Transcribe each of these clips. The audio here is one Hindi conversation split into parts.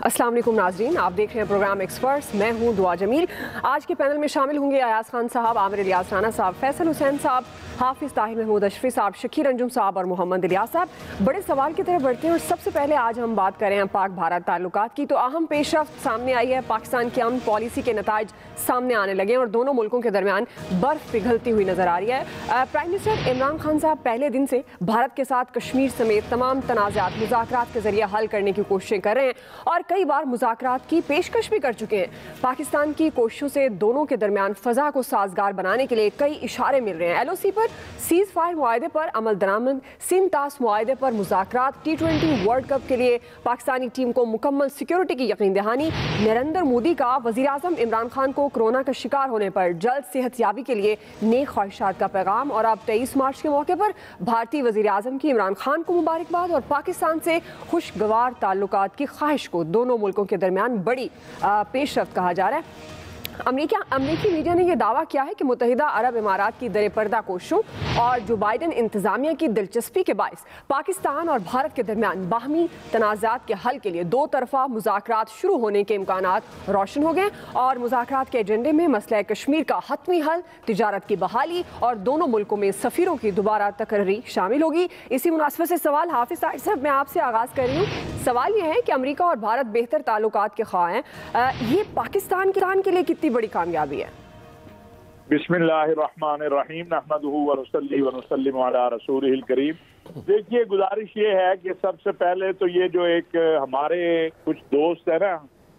अस्सलाम वालेकुम नाज़रीन, आप देख रहे हैं प्रोग्राम एक्सपर्ट्स। मैं हूं दुआ जमील। आज के पैनल में शामिल होंगे अयाज खान साहब, आमिर इलियास राना साहब, फैसल हुसैन साहब, हाफिज़ ताहिर महमूद अशरफी साहब, शकीर अंजुम साहब और मोहम्मद इलियास साहब। बड़े सवाल की तरफ बढ़ते हैं और सबसे पहले आज हम बात करें पाक भारत ताल्लुकात की। तो अहम पेशरफ्त सामने आई है, पाकिस्तान की अमन पॉलिसी के नताइज सामने आने लगे हैं और दोनों मुल्कों के दरमियान बर्फ पिघलती हुई नजर आ रही है। प्राइम मिनिस्टर इमरान खान साहब पहले दिन से भारत के साथ कश्मीर समेत तमाम तनाज़ात मुज़ाकरात के जरिए हल करने की कोशिशें कर रहे हैं और कई बार मुज़ाकरात की पेशकश भी कर चुके हैं। पाकिस्तान की कोशिशों से दोनों के दरमियान फ़ज़ा को साजगार बनाने के लिए कई इशारे मिल रहे हैं। LOC पर सीज़ फायर मुआहदे पर अमल दरामद, सिंध तास मुआहदे पर मुज़ाकरात, T20 वर्ल्ड कप के लिए पाकिस्तानी टीम को मुकम्मल सिक्योरिटी की यकीन दहानी, नरेंद्र मोदी का वज़ीर-ए-आज़म इमरान खान को कोरोना का शिकार होने पर जल्द सेहतयाबी के लिए नेक ख्वाहिशात का पैगाम और अब 23 मार्च के मौके पर भारतीय वज़ीर-ए-आज़म की इमरान खान को मुबारकबाद और पाकिस्तान से खुशगवार ताल्लुकात की ख्वाहिश को दोनों मुल्कों के दरमियान बड़ी पेशरफ्त कहा जा रहा है। अमेरिकी मीडिया ने यह दावा किया है कि मुत्तहिदा अरब इमारात की दर पर्दा कोशिशों और जो बाइडन इंतजामिया की दिलचस्पी के बायस पाकिस्तान और भारत के दरमियान बाहमी तनाज़ात के हल के लिए दो तरफा मुज़ाकरात शुरू होने के इम्कानात रोशन हो गए और मुज़ाकरात के एजेंडे में मसला कश्मीर का हतमी हल, तिजारत की बहाली और दोनों मुल्कों में सफ़ीरों की दोबारा तकर्री शामिल होगी। इसी मुनासबत से सवाल हाफिज़ ताहिर साहब, मैं आपसे आगाज़ कर रही हूँ। सवाल यह है कि अमेरिका और भारत बेहतर ताल्लुकात के ख्वाह हैं, ये पाकिस्तान के लिए कितनी बड़ी कामयाबी है? बिस्मिल्लाहिर्रहमानिर्रहीम, नहमदुहु व नुसल्ली व नुसल्लिमु अला रसूलिहिल करीम। देखिए, गुजारिश ये है कि सबसे पहले तो ये जो एक हमारे कुछ दोस्त है ना,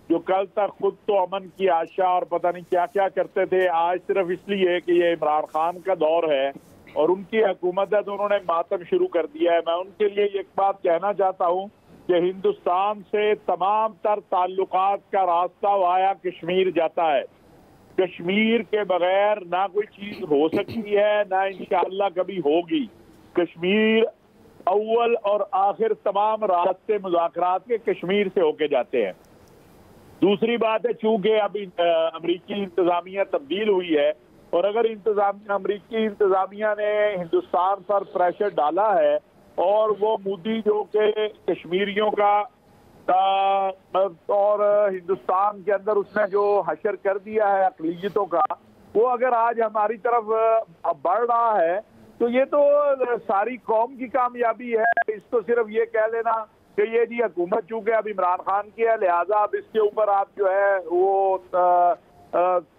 जो कल तक खुद तो अमन की आशा और पता नहीं क्या क्या करते थे, आज सिर्फ इसलिए कि ये इमरान खान का दौर है और उनकी हुकूमत है तो उन्होंने मातम शुरू कर दिया है। मैं उनके लिए एक बात कहना चाहता हूँ कि हिंदुस्तान से तमाम तर ताल्लुकात का रास्ता वाया कश्मीर जाता है। कश्मीर के बगैर ना कोई चीज हो सकती है, ना इंशाअल्लाह कभी होगी। कश्मीर अव्वल और आखिर तमाम रास्ते मुज़ाकरात के कश्मीर से होके जाते हैं। दूसरी बात है, चूंकि अभी अमरीकी इंतजामिया तब्दील हुई है और अगर अमरीकी इंतजामिया ने हिंदुस्तान पर प्रेशर डाला है और वो मोदी जो के कश्मीरियों का और हिंदुस्तान के अंदर उसने जो हशर कर दिया है अक़लियतों का, वो अगर आज हमारी तरफ बढ़ रहा है तो ये तो सारी कौम की कामयाबी है। इसको सिर्फ ये कह लेना कि ये जी हुकूमत चूंकि अब इमरान खान की है लिहाजा अब इसके ऊपर आप जो है वो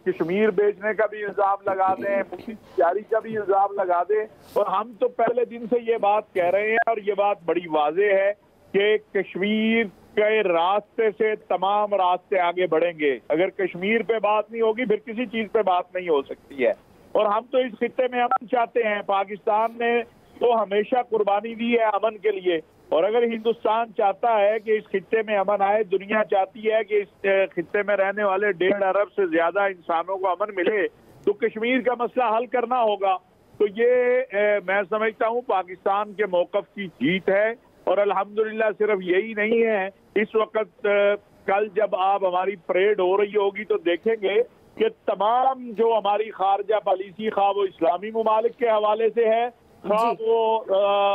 कश्मीर बेचने का भी इल्जाम लगा दें, मुफ्ती जारी का भी इल्जाम लगा दें। और हम तो पहले दिन से ये बात कह रहे हैं और ये बात बड़ी वाज़ेह है कि कश्मीर के रास्ते से तमाम रास्ते आगे बढ़ेंगे। अगर कश्मीर पे बात नहीं होगी फिर किसी चीज पे बात नहीं हो सकती है। और हम तो इस खित्ते में अमन चाहते हैं। पाकिस्तान ने तो हमेशा कुर्बानी दी है अमन के लिए और अगर हिंदुस्तान चाहता है कि इस खित्ते में अमन आए, दुनिया चाहती है कि इस खित्ते में रहने वाले 1.5 अरब से ज्यादा इंसानों को अमन मिले, तो कश्मीर का मसला हल करना होगा। तो ये मैं समझता हूँ पाकिस्तान के मौक़िफ़ की जीत है। और अल्हम्दुलिल्लाह सिर्फ यही नहीं है, इस वक्त कल जब आप हमारी परेड हो रही होगी तो देखेंगे कि तमाम जो हमारी खारजा पॉलिसी, खा वो इस्लामी ममालिक के हवाले से है, खा वो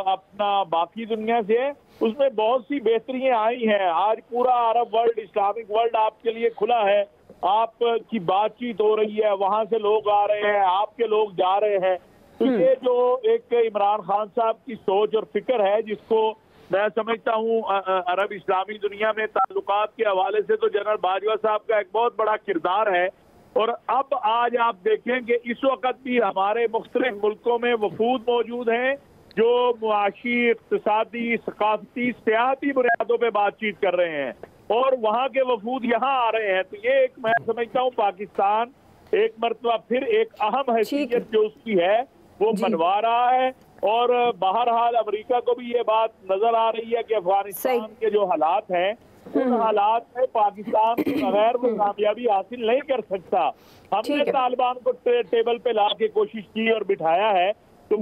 अपना बाकी दुनिया से है, उसमें बहुत सी बेहतरियां आई हैं। आज पूरा अरब वर्ल्ड, इस्लामिक वर्ल्ड आपके लिए खुला है। आपकी बातचीत हो रही है, वहां से लोग आ रहे हैं, आपके लोग जा रहे हैं। तो ये जो एक इमरान खान साहब की सोच और फिक्र है, जिसको मैं समझता हूँ अरब इस्लामी दुनिया में ताल्लुकात के हवाले से तो जनरल बाजवा साहब का एक बहुत बड़ा किरदार है। और अब आज आप देखें कि इस वक्त भी हमारे मुख्तलिफ मुल्कों में वफूद मौजूद हैं जो मुआशी, इक़्तिसादी, सकाफती, सियासी बुनियादों पर बातचीत कर रहे हैं और वहाँ के वफूद यहाँ आ रहे हैं। तो ये एक मैं समझता हूँ पाकिस्तान एक मरतबा फिर एक अहम हैसियत जो उसकी है वो मनवा रहा है। और बहरहाल अमेरिका को भी ये बात नजर आ रही है कि अफगानिस्तान के जो हालात हैं उन हालात में पाकिस्तान के बगैर वो कामयाबी हासिल नहीं कर सकता। हमने तालिबान को टेबल पे ला के कोशिश की और बिठाया है, तो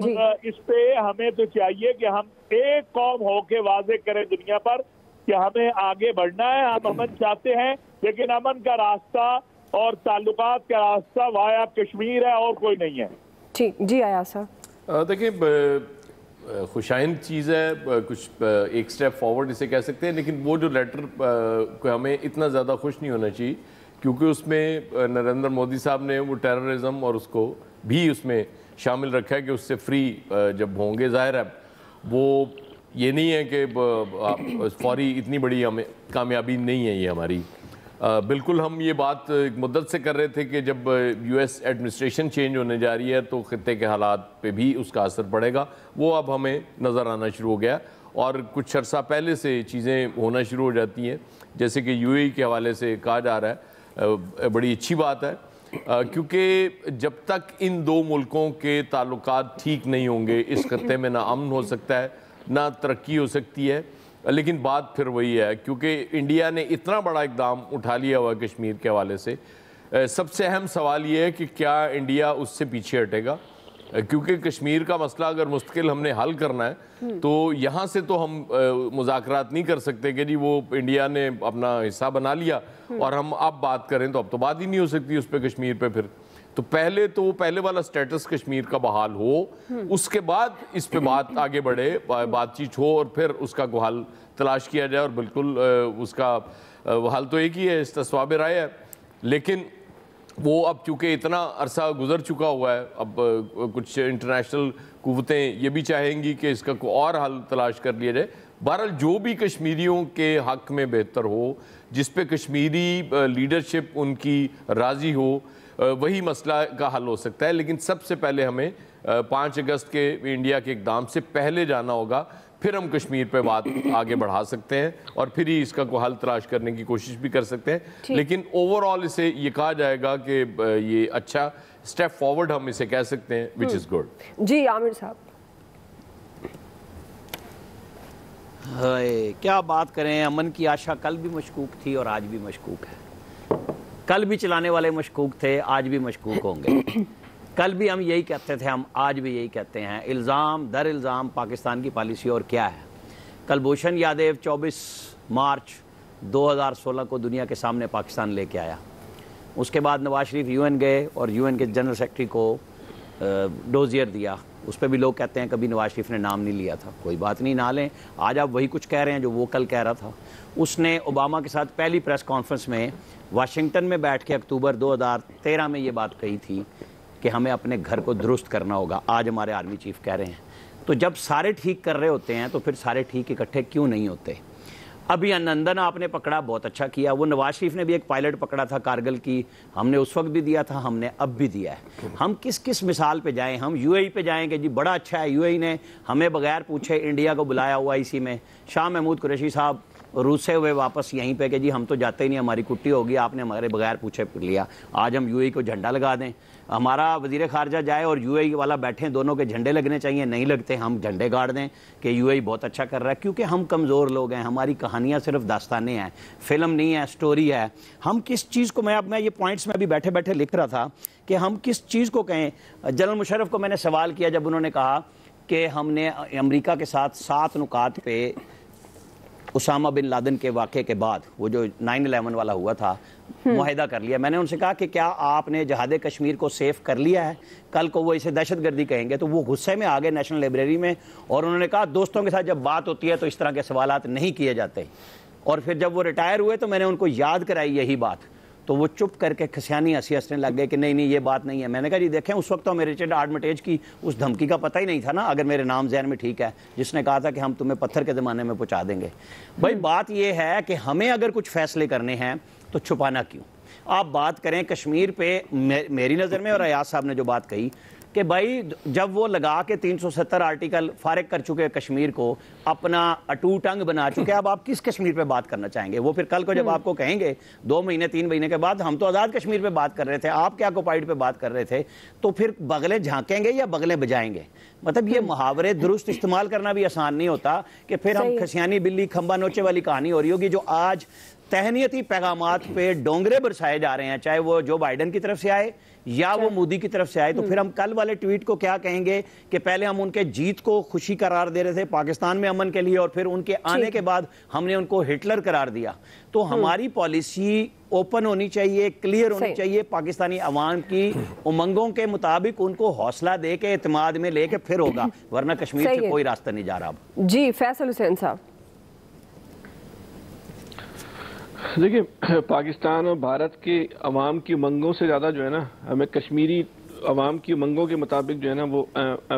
इस पे हमें तो चाहिए कि हम एक कौम होके वाजे करें दुनिया पर कि हमें आगे बढ़ना है। हम अमन चाहते हैं, लेकिन अमन का रास्ता और ताल्लुकात का रास्ता वाया कश्मीर है और कोई नहीं है। ठीक जी आया सर। देखिए, खुशाइन चीज़ है, कुछ एक स्टेप फॉरवर्ड इसे कह सकते हैं, लेकिन वो जो लेटर को हमें इतना ज़्यादा खुश नहीं होना चाहिए, क्योंकि उसमें नरेंद्र मोदी साहब ने वो टेररिज्म और उसको भी उसमें शामिल रखा है कि उससे फ्री जब होंगे। ज़ाहिर है वो ये नहीं है कि फौरी इतनी बड़ी हमें कामयाबी नहीं है ये हमारी। बिल्कुल हम ये बात एक मुद्दत से कर रहे थे कि जब यूएस एडमिनिस्ट्रेशन चेंज होने जा रही है तो खित्ते के हालात पे भी उसका असर पड़ेगा। वो अब हमें नज़र आना शुरू हो गया और कुछ अर्सा पहले से चीज़ें होना शुरू हो जाती हैं, जैसे कि यूएई के हवाले से कहा जा रहा है। बड़ी अच्छी बात है, क्योंकि जब तक इन दो मुल्कों के ताल्लुकात ठीक नहीं होंगे इस खित्ते में ना अमन हो सकता है ना तरक्की हो सकती है। लेकिन बात फिर वही है, क्योंकि इंडिया ने इतना बड़ा इकदाम उठा लिया हुआ कश्मीर के हवाले से, सबसे अहम सवाल ये है कि क्या इंडिया उससे पीछे हटेगा, क्योंकि कश्मीर का मसला अगर मुस्तकिल हमने हल करना है तो यहाँ से तो हम मुज़ाकरात नहीं कर सकते कि जी वो इंडिया ने अपना हिस्सा बना लिया और हम अब बात करें, तो अब तो बात ही नहीं हो सकती उस पर कश्मीर पे। फिर तो पहले वाला स्टेटस कश्मीर का बहाल हो, उसके बाद इस पे बात आगे बढ़े, बातचीत हो और फिर उसका को हल तलाश किया जाए। और बिल्कुल उसका हल तो एक ही है, इस तस्वाब राय है, लेकिन वो अब चूँकि इतना अरसा गुजर चुका हुआ है, अब कुछ इंटरनेशनल कुव्वतें ये भी चाहेंगी कि इसका कोई और हल तलाश कर लिया जाए। बहरहाल जो भी कश्मीरियों के हक़ में बेहतर हो, जिस पे कश्मीरी लीडरशिप उनकी राज़ी हो, वही मसला का हल हो सकता है। लेकिन सबसे पहले हमें 5 अगस्त के इंडिया के इक़दाम से पहले जाना होगा, फिर हम कश्मीर पे बात आगे बढ़ा सकते हैं और फिर ही इसका कोई हल तलाश करने की कोशिश भी कर सकते हैं। लेकिन ओवरऑल इसे ये कहा जाएगा कि ये अच्छा स्टेप फॉरवर्ड हम इसे कह सकते हैं, विच इज़ गुड। जी आमिर साहब, क्या बात करें, अमन की आशा कल भी मशकूक थी और आज भी मशकूक है। कल भी चलाने वाले मशकूक थे, आज भी मशकूक होंगे। कल भी हम यही कहते थे, हम आज भी यही कहते हैं। इल्ज़ाम दर इल्ज़ाम पाकिस्तान की पॉलिसी और क्या है। कुलभूषण यादव 24 मार्च 2016 को दुनिया के सामने पाकिस्तान लेके आया। उसके बाद नवाज शरीफ यूएन गए और यूएन के जनरल सेक्रेटरी को डोजियर दिया। उस पर भी लोग कहते हैं कभी नवाज शरीफ ने नाम नहीं लिया था। कोई बात नहीं, ना लें। आज आप वही कुछ कह रहे हैं जो वो कल कह रहा था। उसने ओबामा के साथ पहली प्रेस कॉन्फ्रेंस में वाशिंगटन में बैठ के अक्टूबर 2013 में ये बात कही थी कि हमें अपने घर को दुरुस्त करना होगा। आज हमारे आर्मी चीफ कह रहे हैं। तो जब सारे ठीक कर रहे होते हैं तो फिर सारे ठीक इकट्ठे क्यों नहीं होते। अभी अनंदन आपने पकड़ा, बहुत अच्छा किया। वो नवाज शरीफ ने भी एक पायलट पकड़ा था कारगिल की, हमने उस वक्त भी दिया था, हमने अब भी दिया है। हम किस किस मिसाल पे जाएं। हम यूएई पे जाएंगे जी, बड़ा अच्छा है, यूएई ने हमें बगैर पूछे इंडिया को बुलाया हुआ इसी में। शाह महमूद कुरैशी साहब रूसे हुए वापस यहीं पे कि जी हम तो जाते ही नहीं, हमारी कुट्टी होगी, आपने हमारे बगैर पूछे लिया। आज हम यूएई को झंडा लगा दें, हमारा वजीर खारजा जाए और यूएई वाला बैठे, दोनों के झंडे लगने चाहिए, नहीं लगते हम झंडे गाड़ दें कि यूएई बहुत अच्छा कर रहा है। क्योंकि हम कमज़ोर लोग हैं, हमारी कहानियाँ सिर्फ दास्तानें हैं, फिल्म नहीं है, स्टोरी है। हम किस चीज़ को, मैं ये पॉइंट्स में अभी बैठे बैठे लिख रहा था कि हम किस चीज़ को कहें। जनरल मुशर्रफ को मैंने सवाल किया जब उन्होंने कहा कि हमने अमेरिका के साथ 7 नुकात पे उसामा बिन लादेन के वाक़े के बाद, वो जो 9/11 वाला हुआ था, मुआहिदा कर लिया। मैंने उनसे कहा कि क्या आपने जहाद कश्मीर को सेफ कर लिया है। कल को वो इसे दहशतगर्दी कहेंगे तो वो गुस्से में आ गए नेशनल लाइब्रेरी में, और उन्होंने कहा दोस्तों के साथ जब बात होती है तो इस तरह के सवालात नहीं किए जाते। और फिर जब वो रिटायर हुए तो मैंने उनको याद कराई यही बात, तो वो चुप करके खसियानी हंसने लग गए कि नहीं नहीं ये बात नहीं है। मैंने कहा जी देखें, उस वक्त तो हमें रिचर्ड आर्मिटेज की उस धमकी का पता ही नहीं था ना, अगर मेरे नाम ज़हन में ठीक है, जिसने कहा था कि हम तुम्हें पत्थर के ज़माने में पहुंचा देंगे। भाई बात ये है कि हमें अगर कुछ फैसले करने हैं तो छुपाना क्यों। आप बात करें कश्मीर पे, मेरी नज़र में, और अयाज साहब ने जो बात कही कि भाई जब वो लगा के 370 आर्टिकल फारिग कर चुके कश्मीर को, अपना अटूट अंग बना चुके, अब आप किस कश्मीर पे बात करना चाहेंगे। वो फिर कल को जब आपको कहेंगे 2 महीने 3 महीने के बाद हम तो आज़ाद कश्मीर पे बात कर रहे थे, आप क्या ऑक्युपाइड पे बात कर रहे थे, तो फिर बगलें झांकेंगे या बगलें बजाएंगे। मतलब ये मुहावरे दुरुस्त इस्तेमाल करना भी आसान नहीं होता कि फिर हम खसियानी बिल्ली खंबा नोचे वाली कहानी हो रही होगी। जो आज तहनीती पैगामात पे डोंगरे बरसाए जा रहे हैं, चाहे वो जो बाइडन की तरफ से आए या वो मोदी की तरफ से आए, तो फिर हम कल वाले ट्वीट को क्या कहेंगे कि पहले हम उनके जीत को खुशी करार दे रहे थे पाकिस्तान में अमन के लिए, और फिर उनके आने के बाद हमने उनको हिटलर करार दिया। तो हमारी पॉलिसी ओपन होनी चाहिए, क्लियर होनी चाहिए, पाकिस्तानी अवाम की उमंगों के मुताबिक उनको हौसला दे के एतमाद में लेके फिर होगा, वरना कश्मीर से कोई रास्ता नहीं जा रहा। जी फैसल हुसैन साहब। देखिए, पाकिस्तान और भारत के अवाम की उमंगों से ज़्यादा जो है ना, हमें कश्मीरी अवाम की उमंगों के मुताबिक जो है ना वो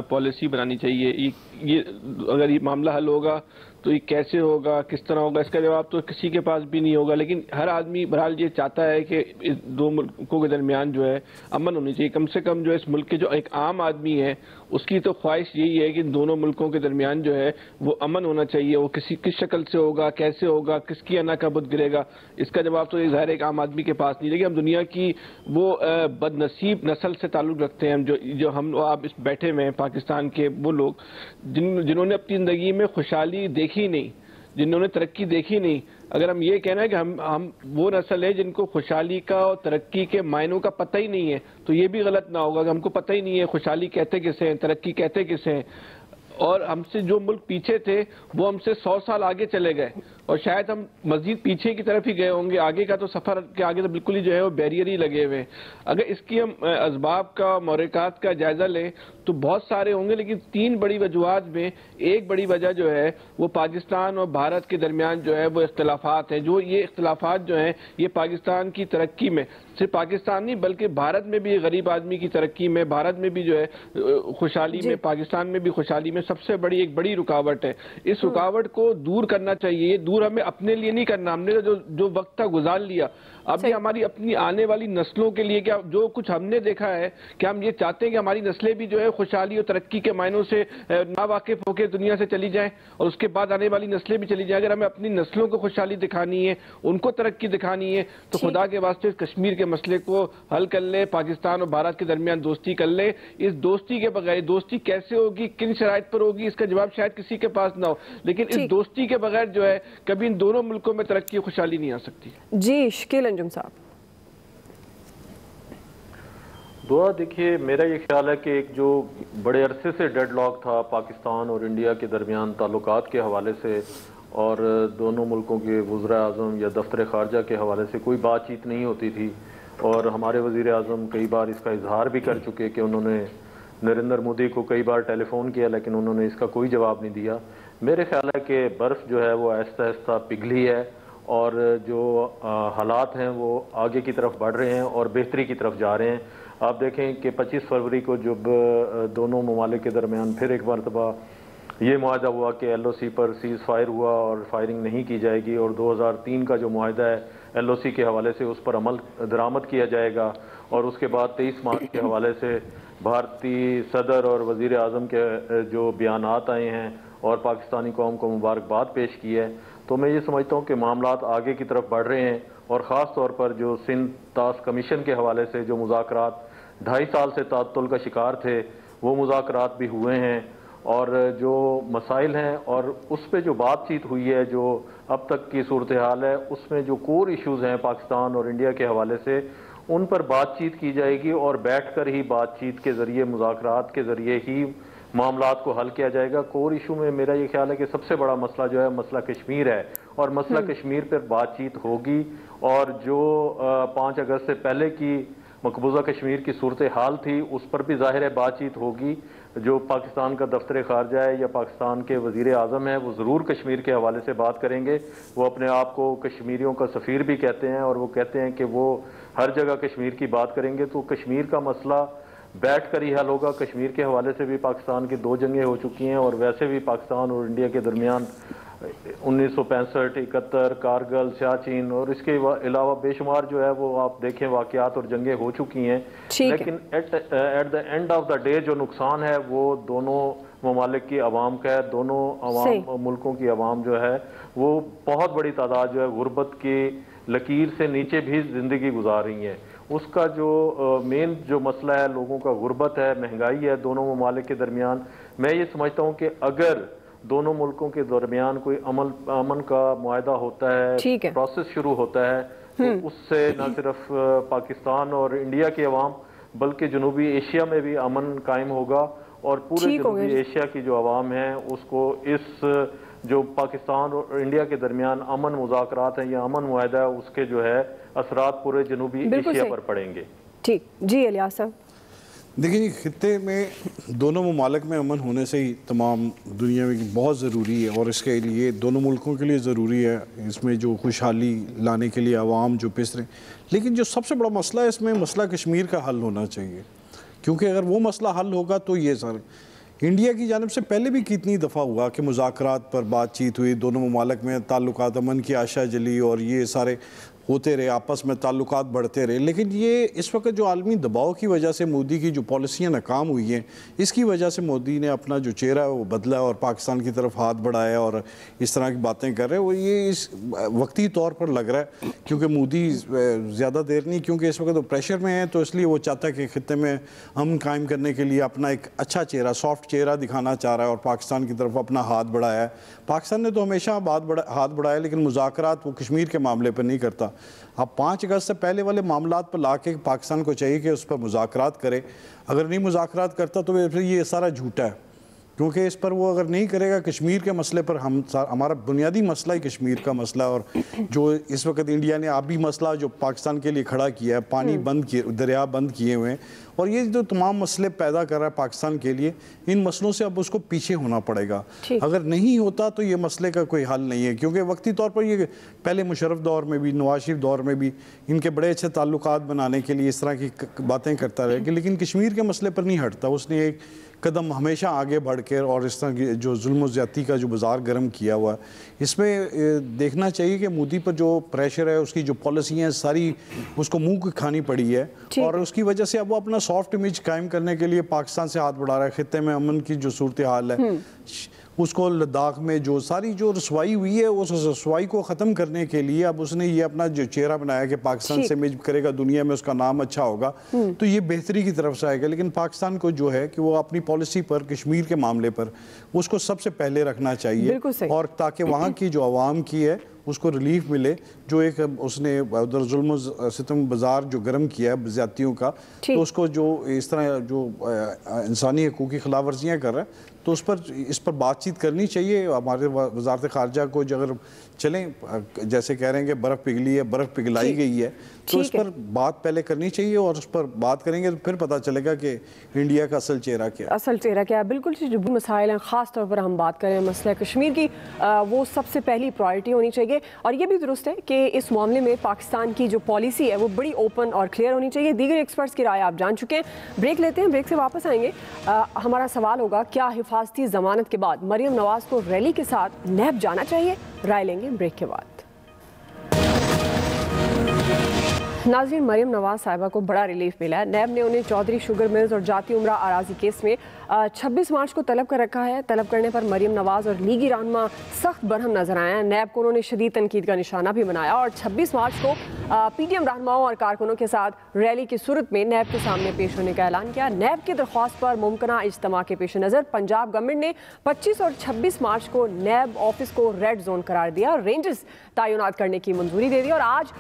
पॉलिसी बनानी चाहिए। ये अगर ये मामला हल होगा तो ये कैसे होगा, किस तरह होगा, इसका जवाब तो किसी के पास भी नहीं होगा। लेकिन हर आदमी बहरहाल ये चाहता है कि इस दो मुल्कों के दरमियान जो है अमन होनी चाहिए। कम से कम जो इस मुल्क के जो एक आम आदमी है उसकी तो ख्वाहिश यही है कि दोनों मुल्कों के दरमियान जो है वो अमन होना चाहिए। वो किस शक्ल से होगा, कैसे होगा, किसकी अना का बुत गिरेगा, इसका जवाब तो ज़ाहिर एक आम आदमी के पास नहीं। लेकिन हम दुनिया की वो बदनसीब नस्ल से ताल्लुक़ रखते हैं, जो हम आप इस बैठे हुए हैं पाकिस्तान के, वो लोग जिन्होंने अपनी ज़िंदगी में खुशहाली देखी नहीं, जिन्होंने तरक्की देखी नहीं। अगर हम ये कहना है कि हम वो नस्ल है जिनको खुशहाली का और तरक्की के मायनों का पता ही नहीं है, तो ये भी गलत ना होगा कि हमको पता ही नहीं है खुशहाली कहते किसे हैं, तरक्की कहते किसे हैं। और हमसे जो मुल्क पीछे थे वो हमसे 100 साल आगे चले गए, और शायद हम मजीद पीछे की तरफ ही गए होंगे। आगे का तो सफ़र के आगे तो बिल्कुल ही जो है वो बैरियर ही लगे हुए हैं। अगर इसकी हम असबाब का, महरक़ात का जायज़ा लें तो बहुत सारे होंगे, लेकिन 3 बड़ी वजूहात में एक बड़ी वजह जो है वो पाकिस्तान और भारत के दरमियान जो है वो इख्तलाफात हैं। जो ये इख्तलाफात जो हैं ये पाकिस्तान की तरक्की में, सिर्फ पाकिस्तान नहीं बल्कि भारत में भी, गरीब आदमी की तरक्की में, भारत में भी जो है खुशहाली में, पाकिस्तान में भी खुशहाली में सबसे बड़ी एक बड़ी रुकावट है। इस रुकावट को दूर करना चाहिए। ये दूर हमें अपने लिए नहीं करना, हमने जो वक्त था गुजार लिया, अब ये हमारी अपनी आने वाली नस्लों के लिए, क्या जो कुछ हमने देखा है, क्या हम ये चाहते हैं कि हमारी नस्लें भी जो है खुशहाली और तरक्की के मायनों से नावाकिफ होकर दुनिया से चली जाएं और उसके बाद आने वाली नस्लें भी चली जाएं? अगर हमें अपनी नस्लों को खुशहाली दिखानी है, उनको तरक्की दिखानी है, तो खुदा के वास्ते कश्मीर के मसले को हल कर ले, पाकिस्तान और भारत के दरमियान दोस्ती कर ले। इस दोस्ती के बगैर, दोस्ती कैसे होगी, किन शराइत पर होगी, इसका जवाब शायद किसी के पास ना हो, लेकिन इस दोस्ती के बगैर जो है कभी इन दोनों मुल्कों में तरक्की खुशहाली नहीं आ सकती। जी शकील अंजुम साहब। दुआ, देखिए मेरा ये ख्याल है कि एक जो बड़े अरसे से डेडलॉक था पाकिस्तान और इंडिया के दरमियान ताल्लुकात के हवाले से, और दोनों मुल्कों के वज़ीर आज़म या दफ्तर ख़ारजा के हवाले से कोई बातचीत नहीं होती थी, और हमारे वज़ीर आज़म कई बार इसका इजहार भी कर चुके कि उन्होंने नरेंद्र मोदी को कई बार टेलीफोन किया लेकिन उन्होंने इसका कोई जवाब नहीं दिया। मेरे ख्याल है कि बर्फ़ जो है वो आहिस्ता आहिस्ता पिघली है और जो हालात हैं वो आगे की तरफ बढ़ रहे हैं और बेहतरी की तरफ जा रहे हैं। आप देखें कि 25 फरवरी को जब दोनों ममालिक के दरमियान फिर एक मरतबा ये मुआहदा हुआ कि LOC पर सीज़ फायर हुआ और फायरिंग नहीं की जाएगी, और 2003 का जो मुआहदा है LOC के हवाले से उस पर अमल दरामद किया जाएगा, और उसके बाद 23 मार्च के हवाले से भारतीय सदर और वज़ीर आज़म के जो बयानात आए हैं और पाकिस्तानी कौम को मुबारकबाद पेश की है, तो मैं ये समझता हूँ कि मामलात आगे की तरफ बढ़ रहे हैं। और ख़ास तौर पर जो सिंध ताश कमीशन के हवाले से जो मुज़ाकरात 2.5 साल से तातुल का शिकार थे, वो मुज़ाकरात भी हुए हैं, और जो मसाइल हैं और उस पर जो बातचीत हुई है, जो अब तक की सूरत हाल है, उसमें जो कोर इश्यूज़ हैं पाकिस्तान और इंडिया के हवाले से, उन पर बातचीत की जाएगी और बैठ कर ही बातचीत के ज़रिए, मुज़ाकरात के ज़रिए ही मामलात को हल किया जाएगा। कोर इशू में मेरा ये ख्याल है कि सबसे बड़ा मसला जो है मसला कश्मीर है, और मसला कश्मीर पर बातचीत होगी, और जो 5 अगस्त से पहले की मकबूजा कश्मीर की सूरत हाल थी उस पर भी ज़ाहिर है बातचीत होगी। जो पाकिस्तान का दफ्तर ख़ारजा है या पाकिस्तान के वज़ीर आज़म है वो ज़रूर कश्मीर के हवाले से बात करेंगे। वो अपने आप को कश्मीरियों का सफ़ीर भी कहते हैं, और वो कहते हैं कि वो हर जगह कश्मीर की बात करेंगे। तो कश्मीर का मसला बैठ कर ही हल होगा। कश्मीर के हवाले से भी पाकिस्तान की 2 जंगें हो चुकी हैं, और वैसे भी पाकिस्तान और इंडिया के दरमियान 1965, 71, कारगिल, सियाचिन और इसके अलावा बेशुमार जो है वो आप देखें वाक़यात और जंगें हो चुकी हैं। लेकिन at the end of the day जो नुकसान है वो दोनों ममालिक की आवाम का है। दोनों आवाम, मुल्कों की आवाम जो है वो बहुत बड़ी तादाद जो है गुर्बत की लकीर से नीचे भी ज़िंदगी गुजार रही है। उसका जो मेन जो मसला है लोगों का गुर्बत है, महंगाई है दोनों ममालिक के दरमियान। मैं ये समझता हूँ कि अगर दोनों मुल्कों के दरमियान कोई अमन का मुआहदा होता है, प्रोसेस शुरू होता है, तो उससे न सिर्फ पाकिस्तान और इंडिया की अवाम बल्कि जनूबी एशिया में भी अमन कायम होगा और पूरे जनूबी एशिया की जो अवाम है उसको इस जो पाकिस्तान और इंडिया के दरमियान अमन मुज़ाकरात हैं या अमन मुआहदा है उसके जो है असरात पूरे जनूबी एशिया पर पड़ेंगे। ठीक जी इलियास साहब। देखिए जी, खित्ते में दोनों ममालिक में अमन होने से ही तमाम दुनिया में बहुत ज़रूरी है और इसके लिए दोनों मुल्कों के लिए ज़रूरी है, इसमें जो खुशहाली लाने के लिए आवाम जो पिस रहे। लेकिन जो सबसे बड़ा मसला है इसमें मसला कश्मीर का हल होना चाहिए, क्योंकि अगर वो मसला हल होगा तो ये सारे इंडिया की जानिब से पहले भी कितनी दफ़ा हुआ कि मुज़ाकरात पर बातचीत हुई, दोनों ममालिक में ताल्लुकात अमन की आशा जली और ये सारे होते रहे, आपस में ताल्लुकात बढ़ते रहे। लेकिन ये इस वक्त जो आलमी दबाव की वजह से मोदी की जो पॉलिसियाँ नाकाम हुई हैं, इसकी वजह से मोदी ने अपना जो चेहरा है वो बदला और पाकिस्तान की तरफ हाथ बढ़ाया और इस तरह की बातें कर रहे हैं। वो ये इस वक्ती तौर पर लग रहा है क्योंकि मोदी ज़्यादा देर नहीं, क्योंकि इस वक्त वो प्रेशर में है, तो इसलिए वो चाहता है कि खित्ते में अमन कायम करने के लिए अपना एक अच्छा चेहरा, सॉफ्ट चेहरा दिखाना चाह रहा है और पाकिस्तान की तरफ अपना हाथ बढ़ाया है। पाकिस्तान ने तो हमेशा हाथ बढ़ाया, लेकिन मुज़ाकरात वो कश्मीर के मामले पर नहीं करता। अब 5 अगस्त से पहले वाले मामलात पर ला के पाकिस्तान को चाहिए कि उस पर मुज़ाकरात करे। अगर नहीं मुज़ाकरात करता तो फिर ये सारा झूठा है, क्योंकि इस पर वो अगर नहीं करेगा कश्मीर के मसले पर हमारा बुनियादी मसला ही कश्मीर का मसला, और जो इस वक्त इंडिया ने आबी मसला जो पाकिस्तान के लिए खड़ा किया है, पानी बंद किए, दरिया बंद किए हुए हैं, और ये जो तमाम मसले पैदा कर रहा है पाकिस्तान के लिए, इन मसलों से अब उसको पीछे होना पड़ेगा। अगर नहीं होता तो ये मसले का कोई हल नहीं है, क्योंकि वक्ती तौर पर ये पहले मुशर्रफ दौर में भी, नवाज शरीफ दौर में भी इनके बड़े अच्छे ताल्लुकात बनाने के लिए इस तरह की बातें करता रहे, लेकिन कश्मीर के मसले पर नहीं हटता। उसने एक कदम हमेशा आगे बढ़ कर और इस तरह की जो जुल्म ज़्यादती का जो बाज़ार गर्म किया हुआ है, इसमें देखना चाहिए कि मोदी पर जो प्रेशर है, उसकी जो पॉलिसी हैं सारी उसको मुंह खानी पड़ी है, और उसकी वजह से अब वो अपना सॉफ्ट इमेज कायम करने के लिए पाकिस्तान से हाथ बढ़ा रहा है। खित्ते में अमन की जो सूरत हाल है, उसको लद्दाख में जो सारी जो रसवाई हुई है, उस रसवाई को ख़त्म करने के लिए अब उसने ये अपना जो चेहरा बनाया कि पाकिस्तान से इमेज करेगा, दुनिया में उसका नाम अच्छा होगा, तो ये बेहतरी की तरफ से आएगा। लेकिन पाकिस्तान को जो है कि वो अपनी पॉलिसी पर, कश्मीर के मामले पर उसको सबसे पहले रखना चाहिए, और ताकि वहाँ की जो आवाम की है उसको रिलीफ मिले, जो एक उसने उधर जुल्म सितम बाज़ार जो गर्म किया है ज़्यादतियों का, तो उसको जो इस तरह जो इंसानी हकूक़ की खिलाफ वर्जियाँ कर रहा है, तो इस पर बातचीत करनी चाहिए। हमारे वज़ारत ख़ारजा को अगर चलें, जैसे कह रहे हैं कि बर्फ़ पिघली है, बर्फ़ पिघलाई गई है, तो इस पर बात पहले करनी चाहिए, और उस पर बात करेंगे तो फिर पता चलेगा कि इंडिया का असल चेहरा क्या है। असल चेहरा क्या है। बिल्कुल जो भी मसाइल हैं, ख़ास तौर पर हम बात करें मसला कश्मीर की, वो सबसे पहली प्रायोरिटी होनी चाहिए। और ये भी दुरुस्त है कि इस मामले में पाकिस्तान की जो पॉलिसी है वो बड़ी ओपन और क्लियर होनी चाहिए। दीगर एक्सपर्ट्स की राय आप जान चुके हैं। ब्रेक लेते हैं, ब्रेक से वापस आएंगे। हमारा सवाल होगा, क्या हिफाजती ज़मानत के बाद मरियम नवाज़ को रैली के साथ नैब जाना चाहिए? राय लेंगे ब्रेक के बाद। नाज़रीन, मरियम नवाज़ साहिबा को बड़ा रिलीफ मिला है। नैब ने उन्हें चौधरी शुगर मिल्स और जाती उमरा अराजी केस में 26 मार्च को तलब कर रखा है। तलब करने पर मरियम नवाज़ और लीगी रहनुमा सख्त बरहम नजर आए हैं। नैब को उन्होंने शदीद तनकीद का निशाना भी बनाया और 26 मार्च को PTM रहनुमाओं और कारकुनों के साथ रैली की सूरत में नैब के सामने पेश होने का ऐलान किया। नैब की दरख्वास्त पर मुमकिना इज्तिमा के पेश नज़र पंजाब गवर्नमेंट ने 25 और 26 मार्च को नैब ऑफिस को रेड जोन करार दिया, रेंजर्स तैनात करने की मंजूरी दे दी, और आज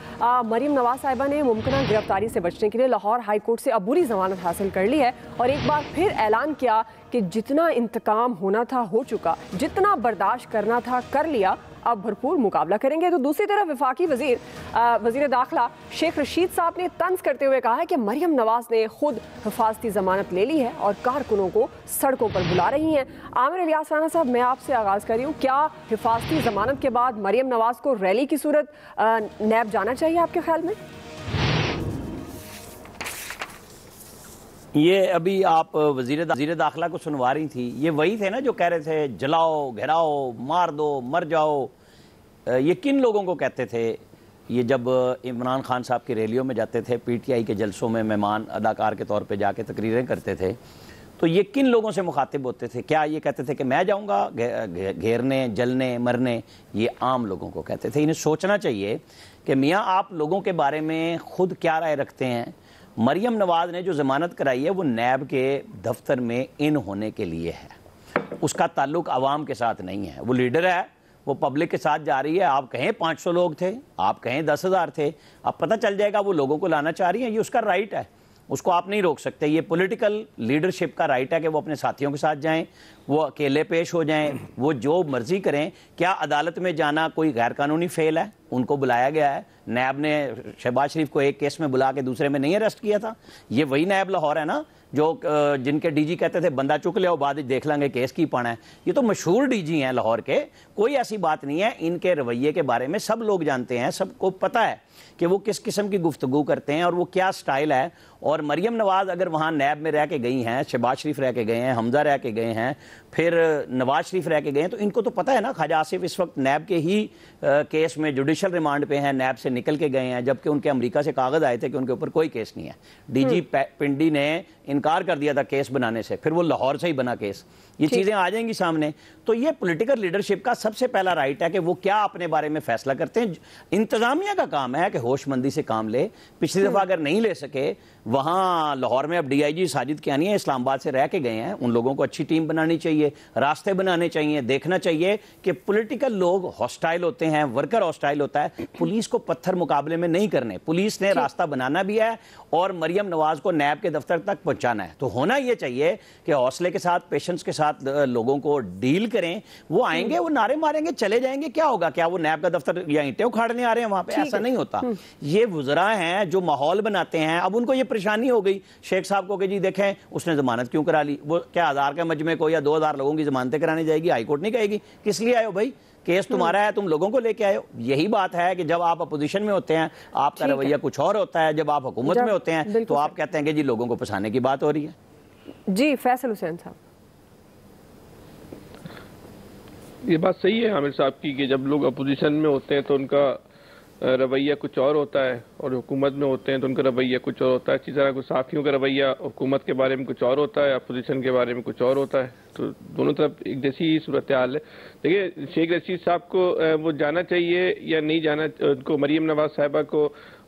मरियम नवाज़ साहिबा ने मुमकिना गिरफ्तारी से बचने के लिए लाहौर हाई कोर्ट से अबूरी जमानत हासिल कर ली है और एक बार फिर ऐलान किया कि जितना इंतकाम होना था हो चुका, जितना बर्दाश्त करना था कर लिया, अब भरपूर मुकाबला करेंगे। तो दूसरी तरफ वफाकी वजीर दाखिला शेख रशीद साहब ने तंज करते हुए कहा है कि मरियम नवाज़ ने खुद हिफाजती जमानत ले ली है और कारकुनों को सड़कों पर बुला रही हैं। आमिर इलियास राना साहब, मैं आपसे आगाज़ कर रही हूँ, क्या हिफाजती जमानत के बाद मरियम नवाज़ को रैली की सूरत नैब जाना चाहिए आपके ख्याल में? ये अभी आप वज़ीर दाखिला को सुनवा रही थी, ये वही थे ना जो कह रहे थे जलाओ, घेराओ, मार दो, मर जाओ। ये किन लोगों को कहते थे? ये जब इमरान खान साहब की रैलियों में जाते थे, PTI के जलसों में मेहमान अदाकार के तौर पे जाके तकरीरें करते थे, तो ये किन लोगों से मुखातिब होते थे? क्या ये कहते थे कि मैं जाऊँगा घेरने, जलने, मरने? ये आम लोगों को कहते थे। इन्हें सोचना चाहिए कि मियाँ आप लोगों के बारे में खुद क्या राय रखते हैं। मरियम नवाज़ ने जो ज़मानत कराई है वो नैब के दफ्तर में इन होने के लिए है। उसका ताल्लुक आवाम के साथ नहीं है। वो लीडर है, वो पब्लिक के साथ जा रही है। आप कहें 500 लोग थे, आप कहें 10,000 थे, अब पता चल जाएगा वो लोगों को लाना चाह रही है। ये उसका राइट है, उसको आप नहीं रोक सकते। ये पॉलिटिकल लीडरशिप का राइट है कि वो अपने साथियों के साथ जाएं, वो अकेले पेश हो जाएं, वो जो मर्जी करें। क्या अदालत में जाना कोई गैर कानूनी फेल है? उनको बुलाया गया है। नैब ने शहबाज शरीफ को एक केस में बुला के दूसरे में नहीं अरेस्ट किया था। ये वही नैब लाहौर है ना जो जिनके डीजी कहते थे बंदा चुक ले, बाद देख लेंगे केस की पाना है। ये तो मशहूर डीजी हैं लाहौर के, कोई ऐसी बात नहीं है। इनके रवैये के बारे में सब लोग जानते हैं, सबको पता है कि वो किस किस्म की गुफ्तगू करते हैं और वो क्या स्टाइल है। और मरियम नवाज अगर वहाँ नैब में रह के गई हैं, शहबाज शरीफ रह के गए हैं, हमजा रह के गए हैं, फिर नवाज शरीफ रह के गए हैं, तो इनको तो पता है ना। ख्वाजा आसिफ इस वक्त नैब के ही केस में जुडिशल रिमांड पे हैं, नैब से निकल के गए हैं, जबकि उनके अमेरिका से कागज आए थे कि उनके ऊपर कोई केस नहीं है। डीजी पिंडी ने इनकार कर दिया था केस बनाने से, फिर वो लाहौर से ही बना केस। ये चीज़ें आ जाएंगी सामने। तो ये पॉलिटिकल लीडरशिप का सबसे पहला राइट है कि वो क्या अपने बारे में फैसला करते हैं। इंतजामिया का काम है कि होशमंदी से काम ले। पिछली दफ़ा अगर नहीं ले सके, वहाँ लाहौर में अब DIG साजिद कियानी है, इस्लामाबाद से रह के गए हैं, उन लोगों को अच्छी टीम बनानी चाहिए, रास्ते बनाने चाहिए। देखना चाहिए कि पॉलिटिकल लोग हॉस्टाइल होते हैं, वर्कर हॉस्टाइल होता है। पुलिस को पत्थर मुकाबले में नहीं करने, पुलिस ने रास्ता बनाना भी है और मरियम नवाज को नैब के दफ्तर तक पहुंचाना है। तो होना ये चाहिए कि हौसले के साथ, पेशेंस के साथ लोगों को डील करें। वो आएंगे, वो नारे मारेंगे, चले जाएंगे, क्या होगा? क्या वो नैब का दफ्तर या ईंटें उखाड़ने आ रहे हैं वहां पे? ऐसा नहीं होता। ये वुज़रा हैं जो माहौल बनाते हैं। अब उनको ये परेशानी हो गई शेख साहब को कि जी देखें उसने जमानत क्यों करा ली। वो क्या 1000 के मजमे को या 2000 लोगों की जमानतें कराने जाएगी? हाईकोर्ट नहीं कहेगी किस लिए आए हो भाई, केस तुम्हारा है, तुम लोगों को लेके आए हो। यही बात है कि जब आप अपोजिशन में होते हैं आपका रवैया कुछ और होता है, जब आप हुकूमत में होते हैं तो आप कहते हैं कि जी लोगों को फंसाने की बात हो रही है। जी फैसल हुसैन साहब, ये बात सही है आमिर साहब की कि जब लोग अपोजिशन में होते हैं तो उनका रवैया कुछ और होता है और हुकूमत में होते हैं तो उनका रवैया कुछ और होता है। इसी तरह कुछ साथियों का रवैया हुकूमत के बारे में कुछ और होता है, अपोजिशन के बारे में कुछ और होता है। तो दोनों तरफ एक जैसी ही सूरत हाल है। देखिए शेख रशीद साहब को वो जाना चाहिए या नहीं जाना, उनको मरियम नवाज साहिबा को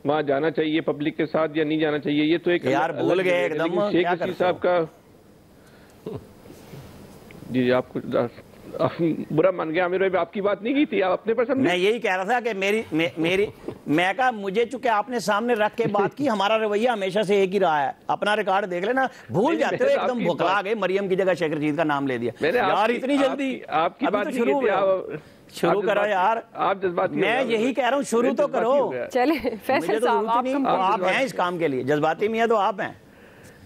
वहाँ जाना चाहिए पब्लिक के साथ या नहीं जाना चाहिए, ये तो एक यार भूल गए एकदम। शेख रशीद साहब का जी आपको बुरा मान गया आमिर भाई, आपकी बात नहीं की थी, आप अपने पर समझे। मैं यही कह रहा था कि मैं कहा मुझे चूंकि आपने सामने रख के बात की, हमारा रवैया हमेशा से एक ही रहा है। अपना रिकॉर्ड देख लेना, भूल जाते हो एकदम, भुखला गए, मरियम की जगह शेख रशीद का नाम ले दिया यार। इतनी जल्दी आपकी बात शुरू करो यार, आप जज्बात। मैं यही कह रहा हूँ शुरू तो करो। चले फैसल साहब, आप हैं इस काम के लिए, जज्बाती मियाँ तो आप हैं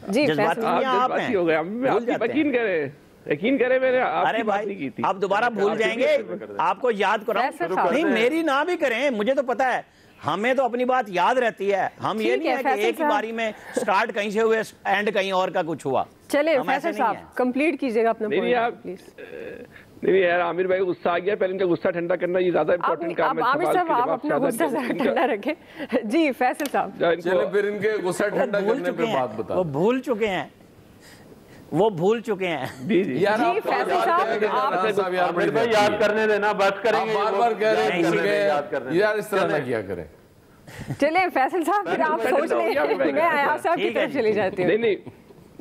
जी, जज्बाती मियाँ आप हैं। यकीन करें मैंने अरे भाई आप दोबारा भूल जाएंगे, आपको याद कराऊं नहीं, मेरी ना भी करें, मुझे तो पता है, हमें तो अपनी बात याद रहती है। हम ये नहीं है कि एक ही बारी में स्टार्ट कहीं से हुए एंड कहीं और का कुछ हुआ। चले फैसल साहब कंप्लीट कीजिएगा अपना पॉइंट प्लीज। नहीं यार आमिर भाई गुस्सा आ गया, पहले इनका गुस्सा ठंडा करना ये ज्यादा इंपॉर्टेंट काम है। आमिर साहब आप अपना गुस्सा ठंडा रखें। जी फैसल साहब, चलो फिर इनके गुस्सा ठंडा करने पे बात बता। वो भूल चुके हैं, वो भूल चुके हैं। यार याद करने देना, बस करेंगे, बार-बार कह रहे हैं यार इस तरह ना किया करें। चले फैसल साहब फिर आप सोच लें, मैं आया साहब की तरफ चली जाती हूँ। नहीं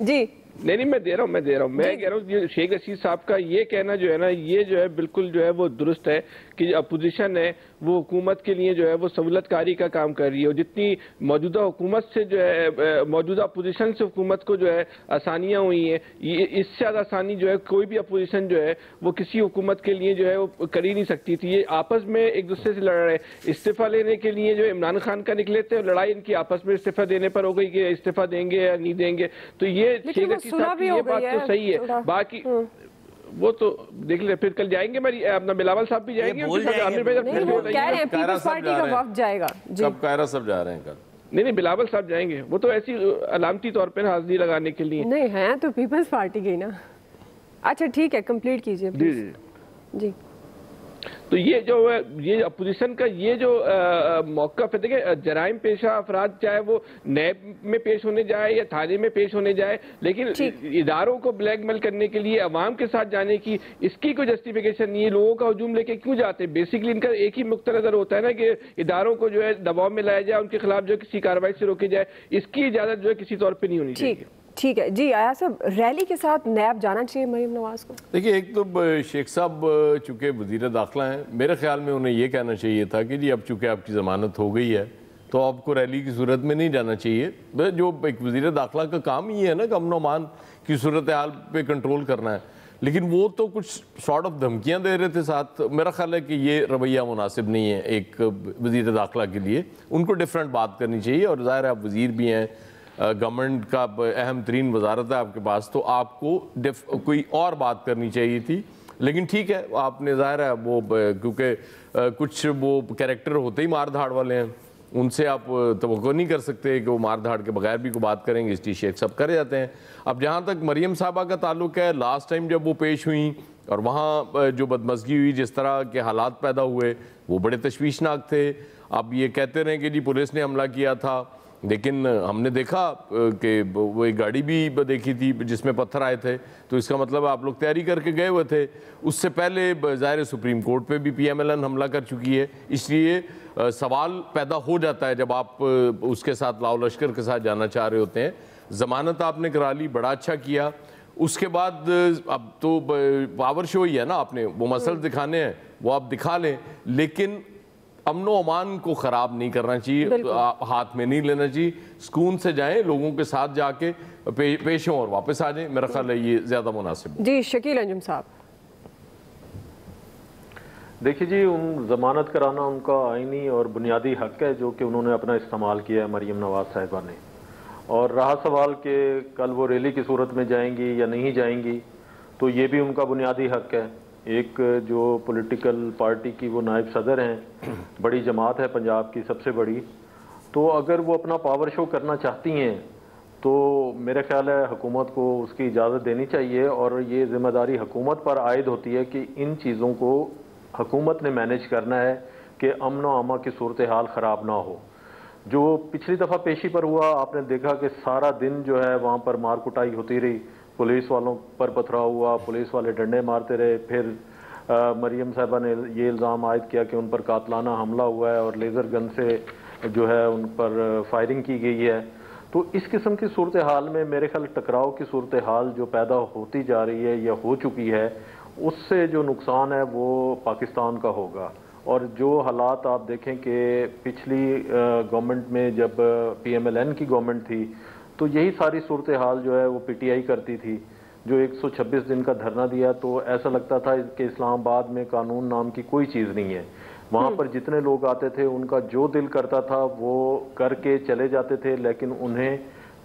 जी नहीं मैं दे रहा हूँ, मैं कह रहा हूँ शेख रशीद साहब का ये कहना जो है ना, ये जो है बिल्कुल जो है वो दुरुस्त है कि अपोजिशन है वो हुकूमत के लिए जो है वो सहूलतकारी का काम कर रही है। और जितनी मौजूदा हुकूमत से जो है, मौजूदा अपोजिशन से हुकूमत को जो है आसानियाँ हुई हैं, ये इससे ज़्यादा आसानी जो है कोई भी अपोजिशन जो है वो किसी हुकूमत के लिए जो है वो कर ही नहीं सकती थी। ये आपस में एक दूसरे से लड़ रहे, इस्तीफा लेने के लिए जो इमरान खान का निकले थे, लड़ाई इनकी आपस में इस्तीफा देने पर हो गई कि इस्तीफा देंगे या नहीं देंगे। तो ये शेख रशीद साहब की ये बात तो सही है, बाकी वो तो देख ले, फिर कल जाएंगे मेरी अपना बिलावल साहब भी जाएंगे, आमिर भाई पीपल्स पार्टी का वफ्द जाएगा। कब कायरा सब जा रहे हैं कल? नहीं बिलावल साहब जाएंगे, वो तो ऐसी अलामती तौर पर हाजिरी लगाने के लिए। नहीं है तो पीपल्स पार्टी की ना। अच्छा ठीक है, कंप्लीट कीजिए जी जी। तो ये जो है ये अपोजिशन का ये जो मौक़िफ़ है, देखिए जराइम पेशा अफराद चाहे वो नैब में पेश होने जाए या थाने में पेश होने जाए, लेकिन इदारों को ब्लैकमेल करने के लिए अवाम के साथ जाने की इसकी कोई जस्टिफिकेशन नहीं है। लोगों का हजूम लेके क्यों जाते हैं? बेसिकली इनका एक ही नुक्ता नज़र होता है ना कि इदारों को जो है दबाव में लाया जाए, उनके खिलाफ जो किसी कार्रवाई से रोके जाए, इसकी इजाज़त जो है किसी तौर पर नहीं होनी चाहिए। ठीक है जी। आया साहब, रैली के साथ नैब जाना चाहिए मरीम नवाज को? देखिए, एक तो शेख साहब चूँकि वज़ीर दाखिला हैं, मेरे ख्याल में उन्हें ये कहना चाहिए था कि जी अब चूँकि आपकी ज़मानत हो गई है तो आपको रैली की सूरत में नहीं जाना चाहिए। जो एक वज़ीर दाखिला का काम ही है ना कि अमन अमान की सूरत हाल पे कंट्रोल करना है, लेकिन वो तो कुछ सॉर्ट ऑफ धमकियाँ दे रहे थे साथ। मेरा ख्याल है कि ये रवैया मुनासिब नहीं है एक वज़ीर दाखिला के लिए। उनको डिफरेंट बात करनी चाहिए, और ज़ाहिर है आप वज़ीर भी हैं, गवर्नमेंट का अहम तरीन वजारत है आपके पास, तो आपको कोई और बात करनी चाहिए थी। लेकिन ठीक है, आपने ज़ाहिर है वो क्योंकि कुछ वो कैरेक्टर होते ही मार धाड़ वाले हैं, उनसे आप तवक्को नहीं कर सकते कि वो मार धाड़ के बगैर भी कोई बात करेंगे, इसलिए शेख सब कर जाते हैं। अब जहाँ तक मरियम साहबा का ताल्लुक है, लास्ट टाइम जब वो पेश हुई और वहाँ जो बदमज़गी हुई, जिस तरह के हालात पैदा हुए, वो बड़े तशवीशनाक थे। अब ये कहते रहे कि जी पुलिस ने हमला किया था, लेकिन हमने देखा कि वो एक गाड़ी भी देखी थी जिसमें पत्थर आए थे, तो इसका मतलब आप लोग तैयारी करके गए हुए थे। उससे पहले ज़ाहिर सुप्रीम कोर्ट पे भी PMLN हमला कर चुकी है, इसलिए सवाल पैदा हो जाता है जब आप उसके साथ लाओ लश्कर के साथ जाना चाह रहे होते हैं। ज़मानत आपने करा ली, बड़ा अच्छा किया। उसके बाद अब तो पावर शो ही है ना, आपने वो मसल दिखाने हैं वो आप दिखा लें, लेकिन अमनो अमान को ख़राब नहीं करना चाहिए, हाथ में नहीं लेना चाहिए। सुकून से जाएं, लोगों के साथ जाके पेश हों और वापस आ जाएं। मेरा ख्याल है ये ज़्यादा मुनासिब है। जी शकील अंजुम साहब। देखिए जी, उन जमानत कराना उनका आईनी और बुनियादी हक है जो कि उन्होंने अपना इस्तेमाल किया है मरीम नवाज साहिबा ने। और रहा सवाल कि कल वो रैली की सूरत में जाएंगी या नहीं जाएंगी, तो ये भी उनका बुनियादी हक है। एक जो पॉलिटिकल पार्टी की वो नायब सदर हैं, बड़ी जमात है पंजाब की सबसे बड़ी, तो अगर वो अपना पावर शो करना चाहती हैं तो मेरे ख्याल है हुकूमत को उसकी इजाज़त देनी चाहिए, और ये ज़िम्मेदारी हुकूमत पर आयद होती है कि इन चीज़ों को हुकूमत ने मैनेज करना है कि अमन व अमा की सूरत हाल ख़राब ना हो। जो पिछली दफ़ा पेशी पर हुआ, आपने देखा कि सारा दिन जो है वहाँ पर मार कुटाई होती रही, पुलिस वालों पर पथराव हुआ, पुलिस वाले डंडे मारते रहे। फिर मरियम साहिबा ने ये इल्ज़ाम आयद किया कि उन पर कातलाना हमला हुआ है और लेज़र गन से जो है उन पर फायरिंग की गई है। तो इस किस्म की सूरत हाल में मेरे ख्याल टकराव की सूरत हाल जो पैदा होती जा रही है या हो चुकी है, उससे जो नुकसान है वो पाकिस्तान का होगा। और जो हालात आप देखें कि पिछली गवर्नमेंट में जब PMLN की गवर्नमेंट थी, तो यही सारी सूरत हाल जो है वो PTI करती थी, जो 126 दिन का धरना दिया, तो ऐसा लगता था कि इस्लामाबाद में कानून नाम की कोई चीज़ नहीं है। वहाँ पर जितने लोग आते थे उनका जो दिल करता था वो करके चले जाते थे, लेकिन उन्हें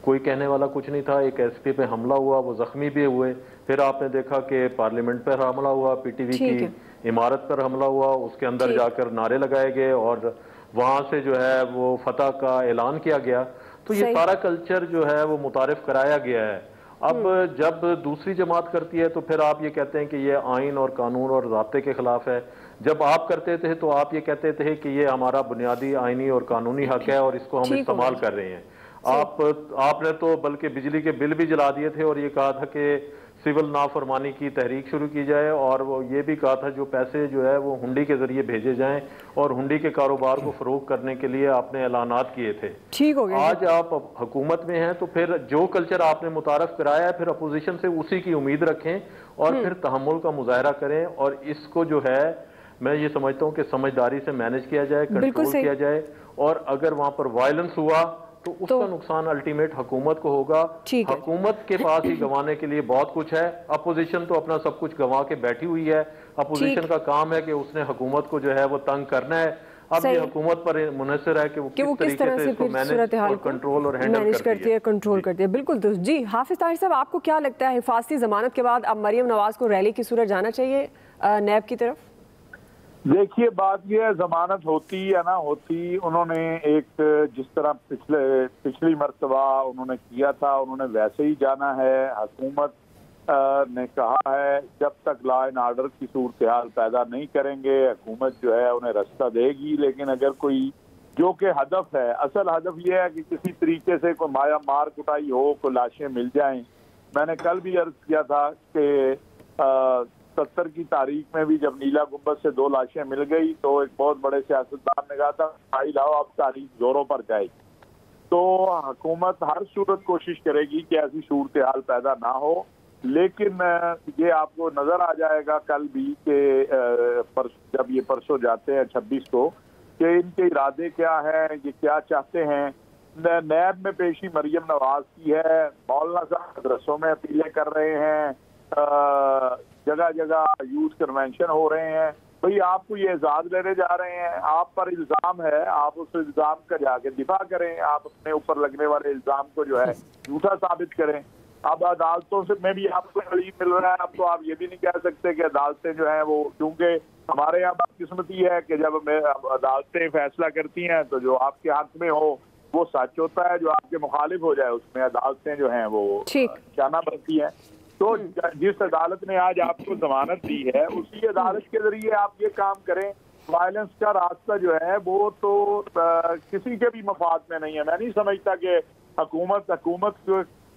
कोई कहने वाला कुछ नहीं था। एक SP पे हमला हुआ, वो ज़ख्मी भी हुए। फिर आपने देखा कि पार्लियामेंट पर हमला हुआ, PTV की इमारत पर हमला हुआ, उसके अंदर जाकर नारे लगाए गए और वहाँ से जो है वो फतह का ऐलान किया गया। तो ये सारा कल्चर जो है वो मुतारिफ कराया गया है। अब जब दूसरी जमात करती है तो फिर आप ये कहते हैं कि ये आइन और कानून और ज़ाब्ते के खिलाफ है। जब आप करते थे तो आप ये कहते थे कि ये हमारा बुनियादी आइनी और कानूनी हक है और इसको हम इस्तेमाल कर रहे हैं। आपने तो बल्कि बिजली के बिल भी जला दिए थे और ये कहा था कि सिविल नाफरमानी की तहरीक शुरू की जाए, और वो ये भी कहा था जो पैसे जो है वो हुंडी के जरिए भेजे जाएं और हुंडी के कारोबार को फरोग करने के लिए आपने ऐलानात किए थे। ठीक हो गया। आज आप हुकूमत में हैं तो फिर जो कल्चर आपने मुतारफ कराया है, फिर अपोजिशन से उसी की उम्मीद रखें और फिर तहम्मुल का मुजाहरा करें, और इसको जो है मैं ये समझता हूँ कि समझदारी से मैनेज किया जाए, कंट्रोल किया जाए। और अगर वहां पर वायलेंस हुआ तो उसका नुकसान अल्टीमेट हुकूमत को होगा। हुकूमत के पास ही गंवाने के लिए बहुत कुछ है। अपोजिशन तो अपना सब कुछ गंवा के बैठी हुई है। अपोजिशन का काम है कि उसने हुकूमत को जो है वो तंग करना है। अब ये हुकूमत पर मुनहसर है कि वो किस तरह से इसको मैनेज और कंट्रोल और हैंडल करती है, कंट्रोल करती है। बिल्कुल दोस्त जी। हाफिज ताहिर साहब, आपको क्या लगता है हिफाजती जमानत के बाद अब मरियम नवाज को रैली की सूरत जाना चाहिए नैब की तरफ? देखिए, बात यह है, जमानत होती या ना होती, उन्होंने एक जिस तरह पिछली मर्तबा उन्होंने किया था उन्होंने वैसे ही जाना है। हुकूमत ने कहा है जब तक लॉ एंड ऑर्डर की सूरत हाल पैदा नहीं करेंगे हुकूमत जो है उन्हें रास्ता देगी। लेकिन अगर कोई जो कि हदफ है, असल हदफ यह है कि किसी तरीके से कोई मार कुटाई हो, कोई लाशें मिल जाएं। मैंने कल भी अर्ज किया था कि 70 की तारीख में भी जब नीला गुंबद से 2 लाशें मिल गई तो एक बहुत बड़े सियासतदान ने कहा था भाई लाओ अब तारीख जोरों पर जाएगी। तो हुकूमत हर सूरत कोशिश करेगी कि ऐसी सूरत हाल पैदा ना हो। लेकिन ये आपको नजर आ जाएगा कल भी कि जब ये परसों जाते हैं 26 को, कि इनके इरादे क्या हैं, ये क्या चाहते हैं। नैब में पेशी मरियम नवाज की है, मौलाना साहब मदरसों में अपीलें कर रहे हैं, जगह जगह यूथ कन्वेंशन हो रहे हैं। भाई आपको ये एजाज लेने जा रहे हैं, आप पर इल्जाम है, आप उस इल्जाम का जाके दिफा करें, आप अपने ऊपर लगने वाले इल्जाम को जो है झूठा साबित करें। अब अदालतों से में भी आपको रिलीफ मिल रहा है। अब तो आप ये भी नहीं कह सकते कि अदालतें जो हैं वो, क्योंकि हमारे यहाँ बदकिस्मती है कि जब अदालतें फैसला करती हैं तो जो आपके हक में हो वो सच होता है, जो आपके मुखालिफ हो जाए उसमें अदालतें जो हैं वो निशाना बनती हैं। तो जिस अदालत ने आज आपको जमानत दी है उसी अदालत के जरिए आप ये काम करें। वायलेंस का रास्ता जो है वो तो किसी के भी मफाद में नहीं है। मैं नहीं समझता कि हुकूमत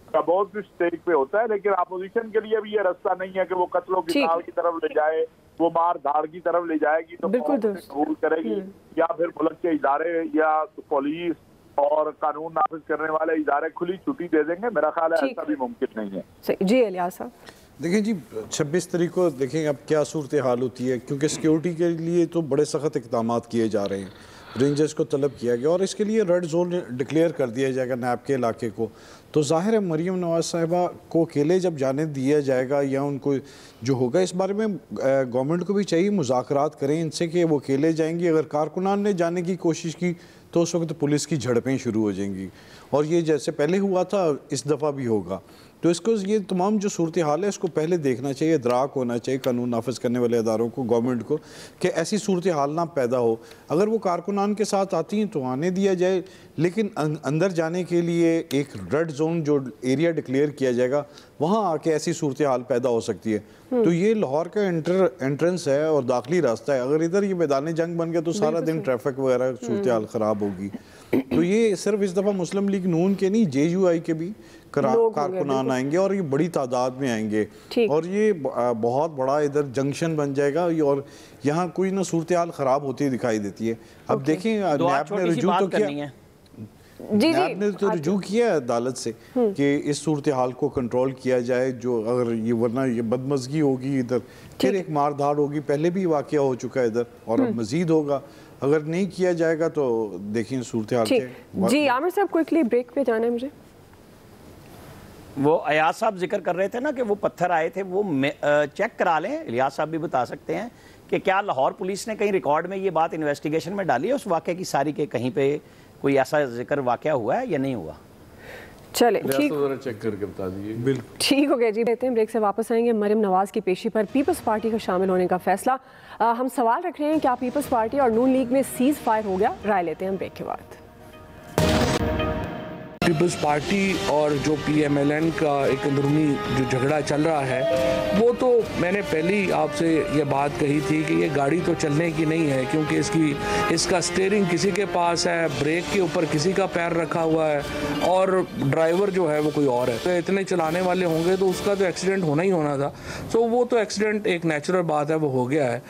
का बहुत कुछ स्टेज पे होता है, लेकिन अपोजिशन के लिए भी ये रास्ता नहीं है कि वो कत्लों की ताल की तरफ ले जाए, वो मार धाड़ की तरफ ले जाएगी तो कबूल करेगी, या फिर मुल्क के इदारे या पुलिस और कानून नाफिज करने वाले इदारे खुली छुट्टी दे देंगे। मेरा ख्याल है ऐसा भी मुमकिन नहीं है। जी इलियास साहब देखिए जी, 26 तारीख को देखेंगे अब क्या सूरत हाल होती है, क्योंकि सिक्योरिटी के लिए तो बड़े सख्त इक़दाम किए जा रहे हैं। रेंजर्स को तलब किया गया और इसके लिए रेड जोन डिक्लेयर कर दिया जाएगा नैब के इलाके को। तो ज़ाहिर है मरीम नवाज साहिबा को अकेले जब जाने दिया जाएगा या उनको जो होगा, इस बारे में गवर्नमेंट को भी चाहिए मुज़ाकरात करें इनसे कि वो अकेले जाएंगी। अगर कारकुनान ने जाने की कोशिश की तो उस वक्त पुलिस की झड़पें शुरू हो जाएंगी, और ये जैसे पहले हुआ था इस दफ़ा भी होगा। तो इसको ये तमाम जो सूरत हाल है इसको पहले देखना चाहिए, इदराक होना चाहिए कानून नाफिज करने वाले अदारों को, गवर्नमेंट को, कि ऐसी सूरत हाल ना पैदा हो। अगर वो कारकुनान के साथ आती हैं तो आने दिया जाए, लेकिन अंदर जाने के लिए एक रेड जोन जो एरिया डिक्लेयर किया जाएगा वहाँ आके ऐसी सूरत हाल पैदा हो सकती है। तो ये लाहौर का एंट्रेंस है और दाखिली रास्ता है। अगर इधर ये मैदान जंग बन गया तो सारा दिन ट्रैफिक वगैरह सूरत हाल ख़राब होगी। तो ये सिर्फ इस दफ़ा मुस्लिम लीग नून के नहीं, JUI के भी कारकुनान आएंगे और ये बड़ी तादाद में आएंगे और ये बहुत बड़ा इधर जंक्शन बन जाएगा और यहाँ कोई ना सूरत हाल ख़राब होती दिखाई देती है। अब देखें नैब ने रुजू तो किया, नैब ने तो रुजू किया अदालत से कि इस सूरत हाल को कंट्रोल किया जाए, जो अगर ये वरना ये बदमज़गी होगी इधर, फिर एक मार धाड़ होगी। पहले भी वाक़या हो चुका है इधर और अब मज़ीद होगा। अगर नहीं किया जाएगा तो देखिए सूरत हाल के। जी आमिर साहब क्विकली ब्रेक पे जाना है मुझे। वो अयाज साहब जिक्र कर रहे थे ना कि वो पत्थर आए थे, वो चेक करा लें, इलियास साहब भी बता सकते हैं कि क्या लाहौर पुलिस ने कहीं रिकॉर्ड में ये बात इन्वेस्टिगेशन में डाली है उस वाक़े की सारी, के कहीं पे कोई ऐसा जिक्र वाक़या हुआ है या नहीं हुआ। चले ठीक, चेक करके बता दीजिए। बिल्कुल ठीक हो गया जी। कहते हैं ब्रेक से वापस आएंगे। मरीम नवाज की पेशी पर पीपल्स पार्टी का शामिल होने का फैसला, हम सवाल रख रहे हैं क्या पीपल्स पार्टी और नून लीग में सीज फायर हो गया? राय लेते हैं ब्रेक के बाद। पीपल्स पार्टी और जो PMLN का एक अंदरूनी जो झगड़ा चल रहा है, वो तो मैंने पहले ही आपसे ये बात कही थी कि ये गाड़ी तो चलने की नहीं है, क्योंकि इसका स्टीयरिंग किसी के पास है, ब्रेक के ऊपर किसी का पैर रखा हुआ है और ड्राइवर जो है वो कोई और है। तो इतने चलाने वाले होंगे तो उसका तो एक्सीडेंट होना ही होना था। तो वो तो एक्सीडेंट एक नेचुरल बात है, वो हो गया है।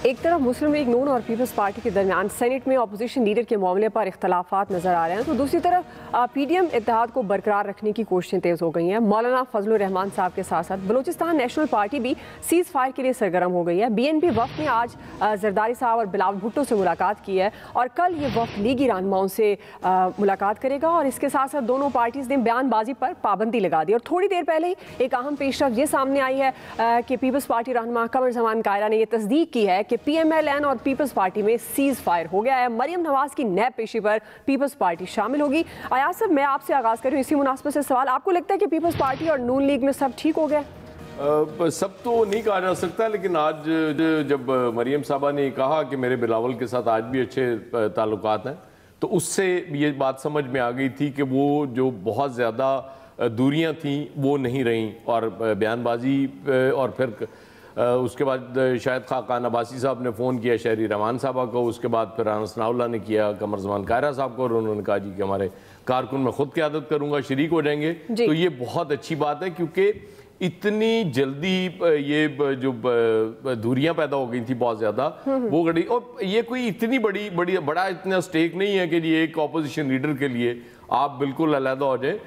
एक तरफ मुस्लिम लीग नून और पीपल्स पार्टी के दरमियान सेनेट में अपोजिशन लीडर के मामले पर इख्तलाफात नजर आ रहे हैं, तो दूसरी तरफ PDM इत्तेहाद को बरकरार रखने की कोशिशें तेज़ हो गई हैं। मौलाना फजलुर रहमान साहब के साथ साथ बलूचिस्तान नेशनल पार्टी भी सीज़ फायर के लिए सरगर्म हो गई है। BNP वफ्द ने आज जरदारी साहब और बिलावल भुट्टो से मुलाकात की है और कल ये वफ्द लीगी रहनुमाओं से मुलाकात करेगा और इसके साथ साथ दोनों पार्टीज़ ने बयानबाजी पर पाबंदी लगा दी। और थोड़ी देर पहले ही एक अहम पेशरफ ये सामने आई है कि पीपल्स पार्टी रहनुमा कमर जमान कायरा ने यह तस्दीक की है कि PMLN और पीपल्स पार्टी में सीज फायर हो गया है। मरियम नवाज की नैब पेशी पर पीपल्स पार्टी शामिल होगी। अयाज साहब, मैं आपसे आगाज कर रही हूँ इसी मुनासबत से सवाल, आपको लगता है कि पीपल्स पार्टी और नून लीग में सब ठीक हो गया? सब तो नहीं कहा जा सकता, लेकिन आज जब मरियम साहबा ने कहा कि मेरे बिलावल के साथ आज भी अच्छे ताल्लुकात हैं, तो उससे ये बात समझ में आ गई थी कि वो जो बहुत ज़्यादा दूरियां थीं वो नहीं रहीं और बयानबाजी और फिर उसके बाद शायद खाकान अब्बासी साहब ने फ़ोन किया शहरी रमान साहबा को, उसके बाद फिर अनस नाउल्ला ने किया कमर जमान कायरा साहब को और उन्होंने कहा जी कि हमारे कारकुन मैं खुद क़यादत करूँगा, शरीक हो जाएंगे। तो ये बहुत अच्छी बात है क्योंकि इतनी जल्दी ये जो दूरियां पैदा हो गई थी बहुत ज़्यादा वो घड़ी, और ये कोई इतनी बड़ा इतना स्टेक नहीं है कि ये एक ऑपोजिशन लीडर के लिए आप बिल्कुल अलहदा हो जाए।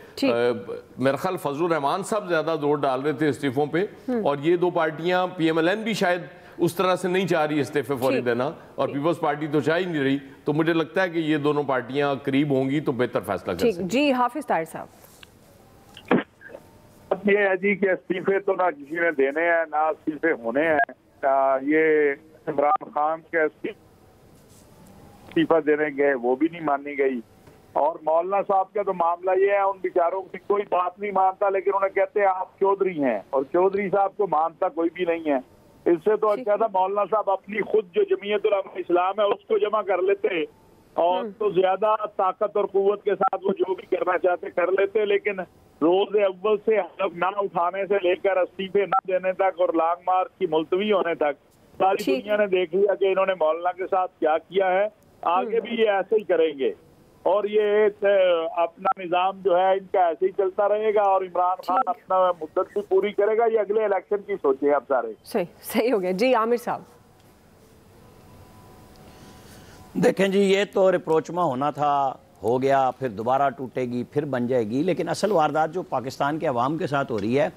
मेरा ख्याल फजलुर रहमान साहब ज़्यादा जोर डाल रहे थे इस्तीफों पे, और ये दो पार्टियां PMLN भी शायद उस तरह से नहीं चाह रही इस्तीफे फौरी देना, और पीपल्स पार्टी तो चाह ही नहीं रही। तो मुझे लगता है कि ये दोनों पार्टियां करीब होंगी तो बेहतर फैसला कर सकती। जी हाफिज ताहिर साहब, ये है जी कि इस्तीफे तो ना किसी ने देने हैं ना इस्तीफे होने हैं। ये इमरान खान के इस्तीफा देने गए वो भी नहीं मानी गई, और मौलाना साहब का तो मामला ये है उन बेचारों की कोई बात नहीं मानता, लेकिन उन्हें कहते हैं आप चौधरी हैं, और चौधरी साहब को मानता कोई भी नहीं है। इससे तो अच्छा था मौलाना साहब अपनी खुद जो जमीयत उलमा इस्लाम है उसको जमा कर लेते, और तो ज्यादा ताकत और कुव्वत के साथ वो जो भी करना चाहते कर लेते। लेकिन रोज अव्वल से हलफ ना उठाने से लेकर इस्तीफे न देने तक और लॉन्ग मार्च की मुलतवी होने तक सारी दुनिया ने देख लिया कि इन्होंने मौलाना के साथ क्या किया है। आगे भी ये ऐसे ही करेंगे, और ये अपना निजाम जो है इनका ऐसे ही चलता रहेगा, और इमरान खान अपना मुद्दत भी पूरी करेगा। ये अगले इलेक्शन की सोचे आप सारे। सही हो गया। जी आमिर साहब, देखें जी, ये तो रिप्रोचमा होना था, हो गया, फिर दोबारा टूटेगी, फिर बन जाएगी। लेकिन असल वारदात जो पाकिस्तान के अवाम के साथ हो रही है,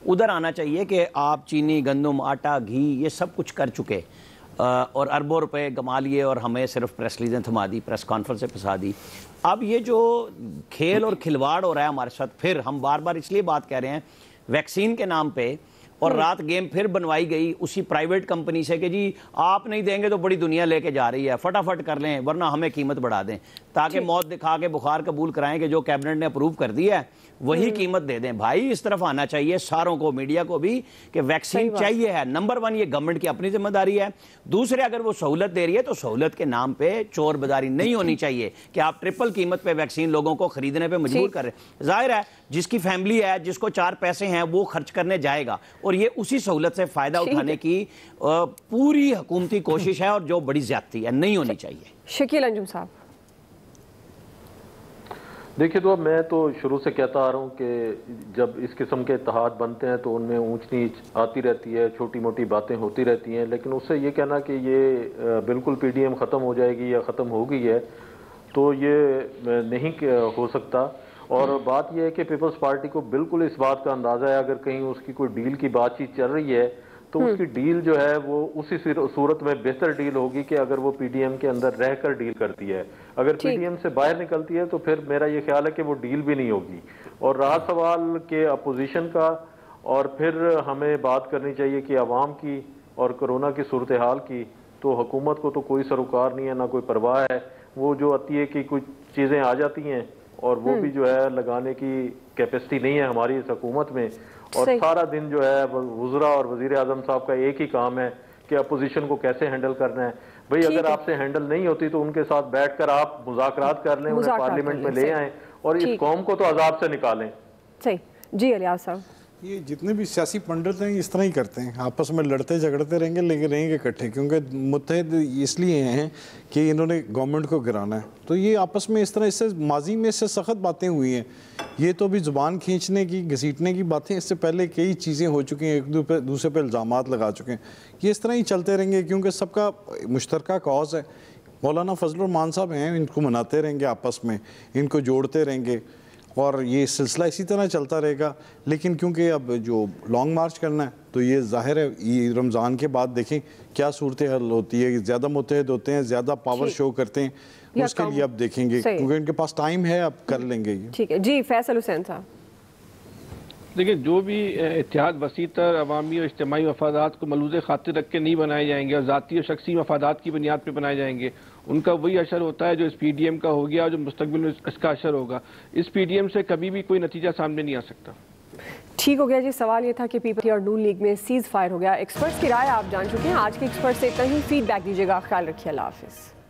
उधर आना चाहिए कि आप चीनी, गंदम, आटा, घी ये सब कुछ कर चुके और अरबों रुपए कमा लिए, और हमें सिर्फ प्रेस रिलीजें थमा दी, प्रेस कॉन्फ्रेंस से फंसा दी। अब ये जो खेल और खिलवाड़ हो रहा है हमारे साथ, फिर हम बार बार इसलिए बात कह रहे हैं वैक्सीन के नाम पे, और रात गेम फिर बनवाई गई उसी प्राइवेट कंपनी से कि जी आप नहीं देंगे तो बड़ी दुनिया लेके जा रही है, फटाफट कर लें वरना हमें कीमत बढ़ा दें, ताकि मौत दिखा के बुखार कबूल कराएं कि जो कैबिनेट ने अप्रूव कर दिया है वही कीमत दे दें। भाई इस तरफ आना चाहिए सारों को, मीडिया को भी, कि वैक्सीन चाहिए है। नंबर 1 ये गवर्नमेंट की अपनी जिम्मेदारी है। दूसरे, अगर वो सहूलत दे रही है तो सहूलत के नाम पे चोर बाजारी नहीं होनी चाहिए कि आप ट्रिपल कीमत पे वैक्सीन लोगों को खरीदने पे मजबूर कर रहे हैं। जाहिर है जिसकी फैमिली है, जिसको 4 पैसे हैं, वो खर्च करने जाएगा, और ये उसी सहूलत से फायदा उठाने की पूरी हुकूमती कोशिश है, और जो बड़ी ज्यादती है, नहीं होनी चाहिए। शकील अंजुम साहब, देखिए तो मैं तो शुरू से कहता आ रहा हूँ कि जब इस किस्म के इत्तेहाद बनते हैं तो उनमें ऊंच नीच आती रहती है, छोटी मोटी बातें होती रहती हैं, लेकिन उससे ये कहना कि ये बिल्कुल PDM ख़त्म हो जाएगी या ख़त्म हो गई है तो ये नहीं हो सकता। और बात यह है कि पीपल्स पार्टी को बिल्कुल इस बात का अंदाज़ा है, अगर कहीं उसकी कोई डील की बातचीत चल रही है तो उसकी डील जो है वो उसी सूरत में बेहतर डील होगी कि अगर वो PDM के अंदर रहकर डील करती है। अगर PDM से बाहर निकलती है तो फिर मेरा ये ख्याल है कि वो डील भी नहीं होगी। और रहा सवाल के अपोजिशन का, और फिर हमें बात करनी चाहिए कि अवाम की और कोरोना की सूरत हाल की, तो हुकूमत को तो कोई सरोकार नहीं है, ना कोई परवाह है। वो जो आती है कि कुछ चीज़ें आ जाती हैं और वो भी जो है लगाने की कैपेसिटी नहीं है हमारी इस हुकूमत में। और सारा दिन जो है वज़रा और वज़ीर आज़म साहब का एक ही काम है कि अपोजिशन को कैसे हैंडल करना है। भाई अगर आपसे हैंडल नहीं होती तो उनके साथ बैठकर आप मुज़ाकरात कर लें, उन्हें पार्लियामेंट में ले आएं और इस कौम को तो अजाब से निकालें। सही जी अलियास साहब, ये जितने भी सियासी पंडित हैं इस तरह ही करते हैं, आपस में लड़ते झगड़ते रहेंगे लेकिन रहेंगे इकट्ठे, क्योंकि मुत्तहिद इसलिए हैं कि इन्होंने गवर्नमेंट को गिराना है। तो ये आपस में इस तरह, इससे माजी में इससे सख्त बातें हुई हैं। ये तो भी ज़ुबान खींचने की, घसीटने की बातें, इससे पहले कई चीज़ें हो चुकी हैं, एक दूसरे पर इल्ज़ामात लगा चुके हैं। ये इस तरह ही चलते रहेंगे क्योंकि सबका मुश्तरका कॉज है। मौलाना फजलुर रहमान साहब हैं, इनको मनाते रहेंगे आपस में, इनको जोड़ते रहेंगे और ये सिलसिला इसी तरह चलता रहेगा। लेकिन क्योंकि अब जो लॉन्ग मार्च करना है तो ये जाहिर है ये रमज़ान के बाद देखें क्या सूरत हाल होती है। ज़्यादा मुत्तहिद होते हैं, ज़्यादा पावर शो करते हैं, उसके लिए अब देखेंगे क्योंकि इनके पास टाइम है, अब कर लेंगे ये। ठीक है जी फैसल हुसैन साहब, देखिए जो भी इत्तेहाद वसीतर अवामी और इज्तिमाई मफादात को मलूज़ खातिर रख के नहीं बनाए जाएंगे और ज़ाती और शख्सी मफादात की बुनियाद पर बनाए जाएंगे, उनका वही असर होता है जो इस PDM का हो गया और जो मुस्तकबिल में इसका असर होगा। इस PDM से कभी भी कोई नतीजा सामने नहीं आ सकता। ठीक हो गया जी। सवाल ये था कि पीपल्स और नून लीग में सीज फायर हो गया। एक्सपर्ट्स की राय आप जान चुके हैं। आज के एक्सपर्ट से इतना ही, फीडबैक दीजिएगा। ख्याल रखिए, अल्लाह हाफिज़।